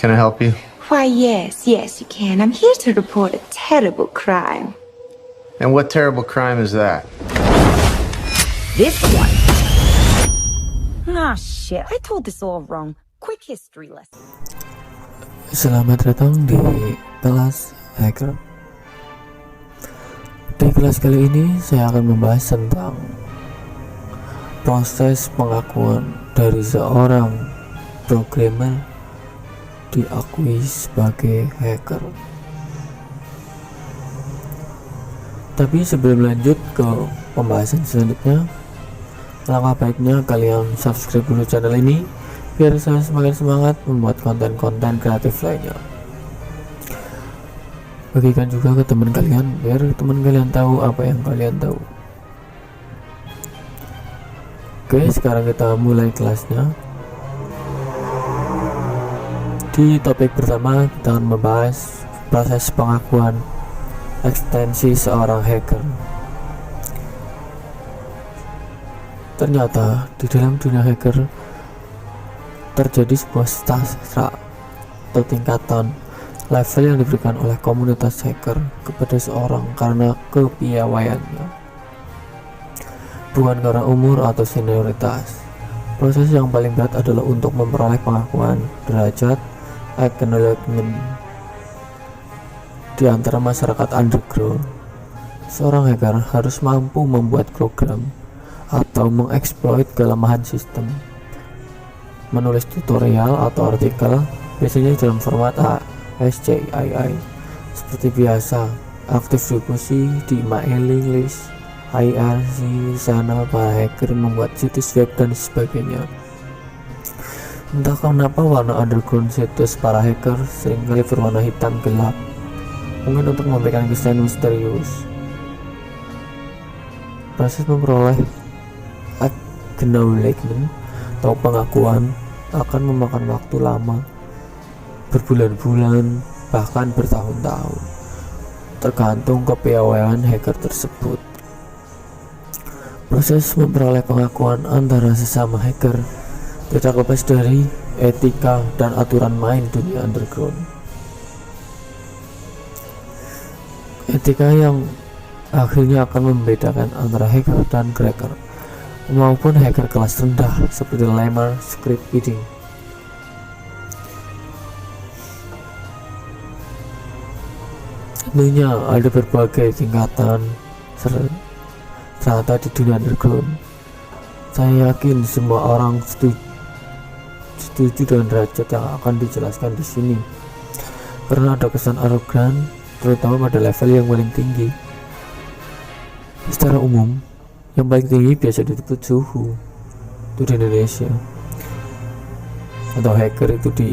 Can I help you? Why, yes, you can. I'm here to report a terrible crime. And what terrible crime is that? This one. Ah, shit. I told this all wrong. Quick history lesson. Selamat datang di kelas hacker. Di kelas kali ini saya akan membahas tentang proses pengakuan dari seorang programmer diakui sebagai hacker. Tapi sebelum lanjut ke pembahasan selanjutnya, langkah baiknya kalian subscribe dulu channel ini biar saya semakin semangat membuat konten-konten kreatif lainnya. Bagikan juga ke teman kalian biar teman kalian tahu apa yang kalian tahu. Oke, sekarang kita mulai kelasnya. Di topik pertama kita akan membahas proses pengakuan ekstensi seorang hacker. Ternyata di dalam dunia hacker terjadi sebuah sastra atau tingkatan level yang diberikan oleh komunitas hacker kepada seorang karena kepiawaiannya, bukan karena umur atau senioritas. Proses yang paling berat adalah untuk memperoleh pengakuan derajat acknowledgement di antara masyarakat underground. Seorang hacker harus mampu membuat program atau mengeksploit kelemahan sistem, menulis tutorial atau artikel biasanya dalam format SCII seperti biasa, aktif diskusi di mailing list IRC. Sana para hacker membuat situs web dan sebagainya. Entah kenapa warna underground situs para hacker seringkali berwarna hitam gelap, mungkin untuk memberikan kesan misterius. Proses memperoleh acknowledgement atau pengakuan akan memakan waktu lama, berbulan-bulan bahkan bertahun-tahun, tergantung kepiawaian hacker tersebut. Proses memperoleh pengakuan antara sesama hacker tidak lepas dari etika dan aturan main dunia underground. Etika yang akhirnya akan membedakan antara hacker dan cracker maupun hacker kelas rendah seperti lemmer script kidding. Tentunya ada berbagai tingkatan serata di dunia underground. Saya yakin semua orang setuju dengan derajat yang akan dijelaskan di sini, karena ada kesan arogan terutama pada level yang paling tinggi. Secara umum, yang paling tinggi biasa disebut suhu itu di Indonesia, atau hacker itu di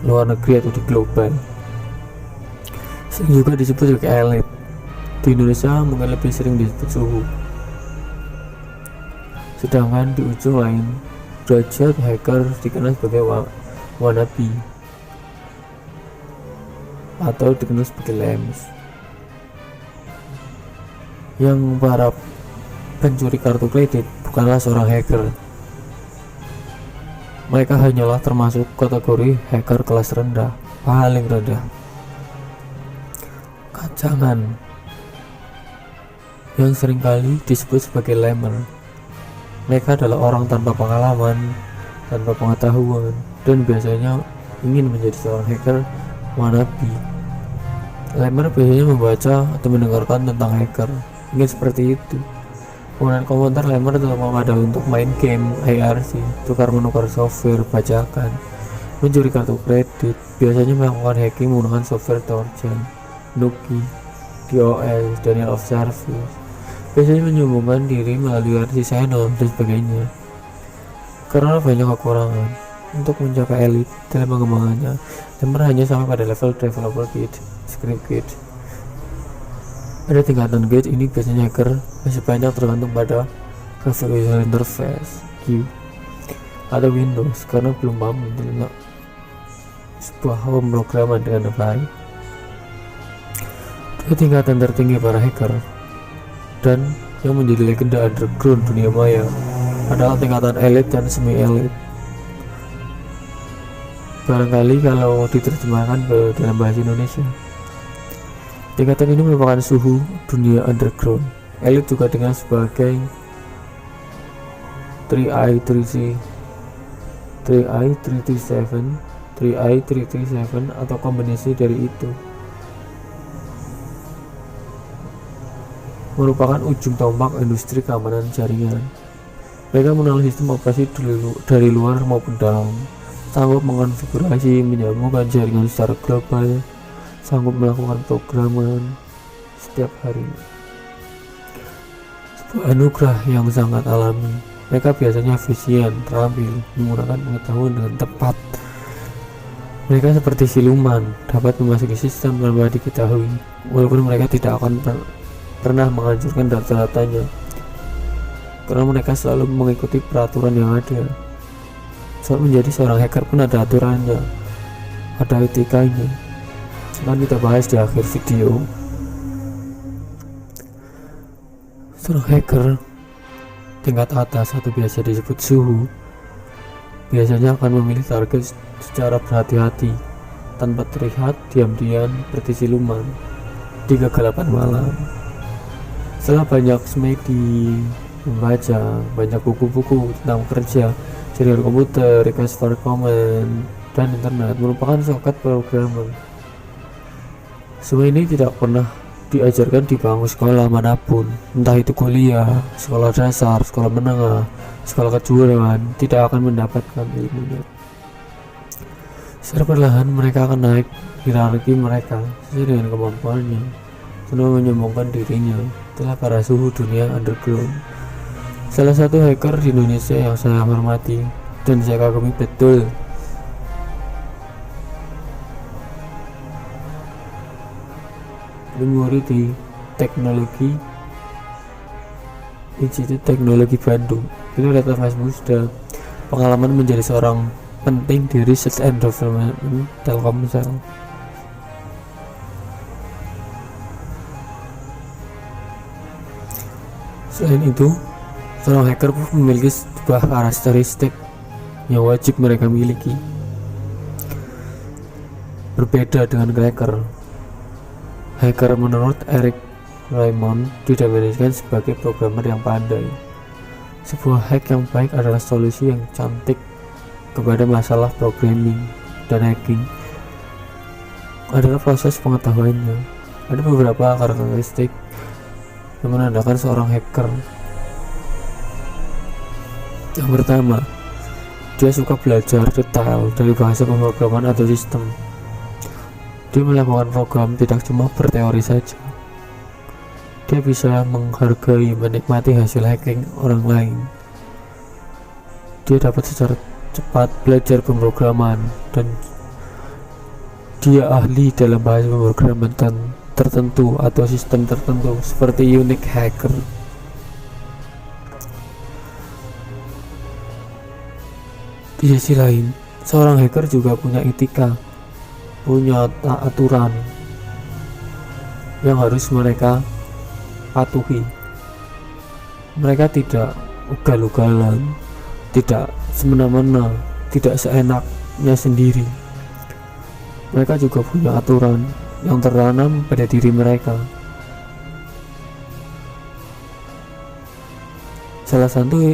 luar negeri atau di global. Sering juga disebut sebagai elit. Di Indonesia mungkin lebih sering disebut suhu. Sedangkan di ujung lain, derajat hacker dikenal sebagai wannabe atau dikenal sebagai lems, yang para pencuri kartu kredit bukanlah seorang hacker. Mereka hanyalah termasuk kategori hacker kelas rendah, paling rendah. Kacangan yang seringkali disebut sebagai lemmer. Mereka adalah orang tanpa pengalaman, tanpa pengetahuan, dan biasanya ingin menjadi seorang hacker wannabe. Lemmer biasanya membaca atau mendengarkan tentang hacker, ingin seperti itu. Kemudian komentar lemmer terutama pada untuk main game IRC, tukar menukar software bajakan, mencuri kartu kredit, biasanya melakukan hacking menggunakan software Trojan, Nuki, DOS, Denial of Service, biasanya menyombongkan diri melalui RC channel dan sebagainya. Karena banyak kekurangan untuk mencapai elit dalam pengembangannya, lemmer hanya sampai pada level developer kit, script kit. Ada tingkatan gate ini biasanya hacker masih banyak tergantung pada graphic user interface GUI atau Windows karena belum mampu mencerna sebuah pemrograman dengan baik. Dua tingkatan tertinggi para hacker dan yang menjadi legenda underground dunia maya adalah tingkatan elit dan semi elit. barangkali kalau diterjemahkan ke dalam bahasa Indonesia. Tingkatan ini merupakan suhu dunia underground. Elit juga dengan sebagai 3i, 3C, 3i, 337, 3i, 337 atau kombinasi dari itu. Merupakan ujung tombak industri keamanan jaringan. Mereka mengenal sistem operasi dari luar maupun dalam, sanggup mengonfigurasi, menyambungkan jaringan secara global, sanggup melakukan programan setiap hari. Sebuah anugerah yang sangat alami. Mereka biasanya efisien, terampil, menggunakan pengetahuan dengan tepat. Mereka seperti siluman, dapat memasuki sistem tanpa diketahui, walaupun mereka tidak akan pernah menghancurkan data-datanya, karena mereka selalu mengikuti peraturan yang ada. Saat menjadi seorang hacker pun ada aturannya, ada etikanya. Akan kita bahas di akhir video. Seorang hacker tingkat atas atau biasa disebut suhu biasanya akan memilih target secara berhati-hati, tanpa terlihat, diam-diam seperti siluman di kegelapan malam. Setelah banyak semedi membaca banyak buku-buku tentang kerja, jaringan komputer, request for comment, dan internet merupakan soket programmer. Semua ini tidak pernah diajarkan di bangku sekolah manapun, entah itu kuliah, sekolah dasar, sekolah menengah, sekolah kejuruan, tidak akan mendapatkan ilmunya. Secara perlahan mereka akan naik hierarki mereka sesuai dengan kemampuannya, tanpa menyombongkan dirinya. Itulah para suhu dunia underground. Salah satu hacker di Indonesia yang saya hormati dan saya kagumi betul, murid di Teknologi Institut Teknologi Bandung. Ini adalah Mas Musda. Pengalaman menjadi seorang penting di research and development Telkomsel. Selain itu, seorang hacker pun memiliki sebuah karakteristik yang wajib mereka miliki. Berbeda dengan hacker menurut Eric Raymond didefinisikan sebagai programmer yang pandai. Sebuah hack yang baik adalah solusi yang cantik kepada masalah programming, dan hacking adalah proses pengetahuannya. Ada beberapa karakteristik yang menandakan seorang hacker. Yang pertama, dia suka belajar detail dari bahasa pemrograman atau sistem. Dia melakukan program tidak cuma berteori saja. Dia bisa menghargai, menikmati hasil hacking orang lain. Dia dapat secara cepat belajar pemrograman, dan dia ahli dalam bahasa pemrograman tertentu atau sistem tertentu seperti unique hacker. Di sisi lain, seorang hacker juga punya etika, punya aturan yang harus mereka patuhi. Mereka tidak ugal-ugalan, tidak semena-mena, tidak seenaknya sendiri. Mereka juga punya aturan yang tertanam pada diri mereka. Salah satu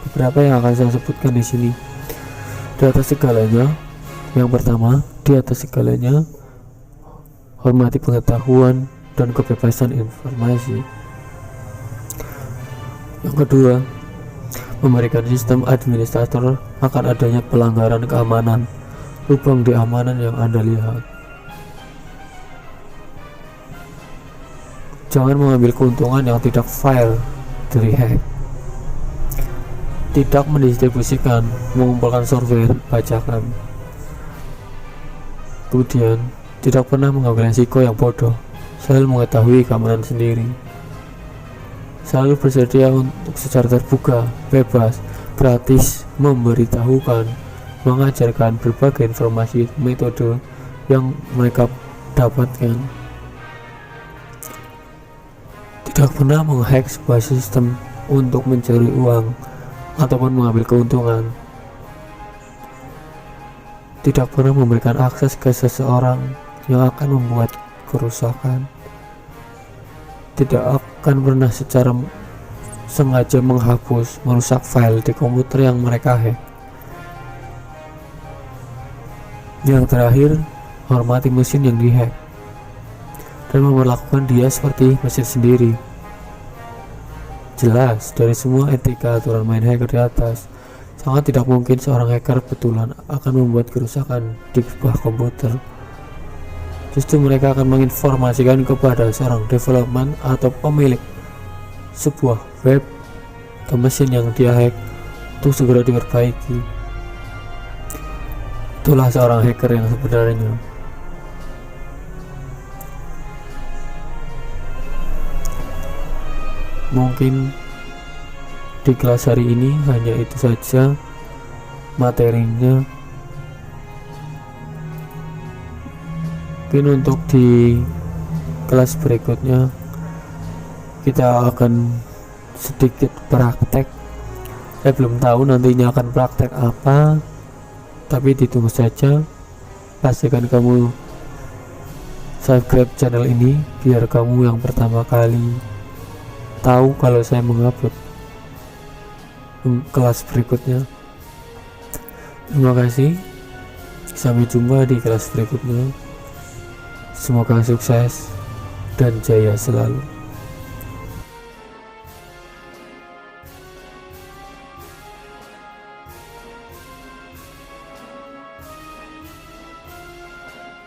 beberapa yang akan saya sebutkan di sini. Di atas segalanya, yang pertama, di atas segalanya, hormati pengetahuan dan kebebasan informasi. Yang kedua, memberikan sistem administrator akan adanya pelanggaran keamanan, lubang di amanan yang Anda lihat. Jangan mengambil keuntungan yang tidak fair dari hack. Tidak mendistribusikan, mengumpulkan software bajakan. Kemudian, tidak pernah mengambil risiko yang bodoh, selalu mengetahui keamanan sendiri. Selalu bersedia untuk secara terbuka, bebas, gratis, memberitahukan, mengajarkan berbagai informasi metode yang mereka dapatkan. Tidak pernah menghack sebuah sistem untuk mencari uang ataupun mengambil keuntungan. tidak pernah memberikan akses ke seseorang yang akan membuat kerusakan, tidak akan pernah secara sengaja menghapus, merusak file di komputer yang mereka hack. Yang terakhir, hormati mesin yang dihack dan memperlakukan dia seperti mesin sendiri. Jelas, dari semua etika aturan main hacker di atas, sangat tidak mungkin seorang hacker betulan akan membuat kerusakan di sebuah komputer. Justru mereka akan menginformasikan kepada seorang development atau pemilik sebuah web atau mesin yang dia hack untuk segera diperbaiki. Itulah seorang hacker yang sebenarnya. Mungkin di kelas hari ini hanya itu saja materinya. Mungkin untuk di kelas berikutnya kita akan sedikit praktek. Saya belum tahu nantinya akan praktek apa, tapi ditunggu saja. Pastikan kamu subscribe channel ini biar kamu yang pertama kali tahu kalau saya mengupload kelas berikutnya. Terima kasih, sampai jumpa di kelas berikutnya. Semoga sukses dan jaya selalu.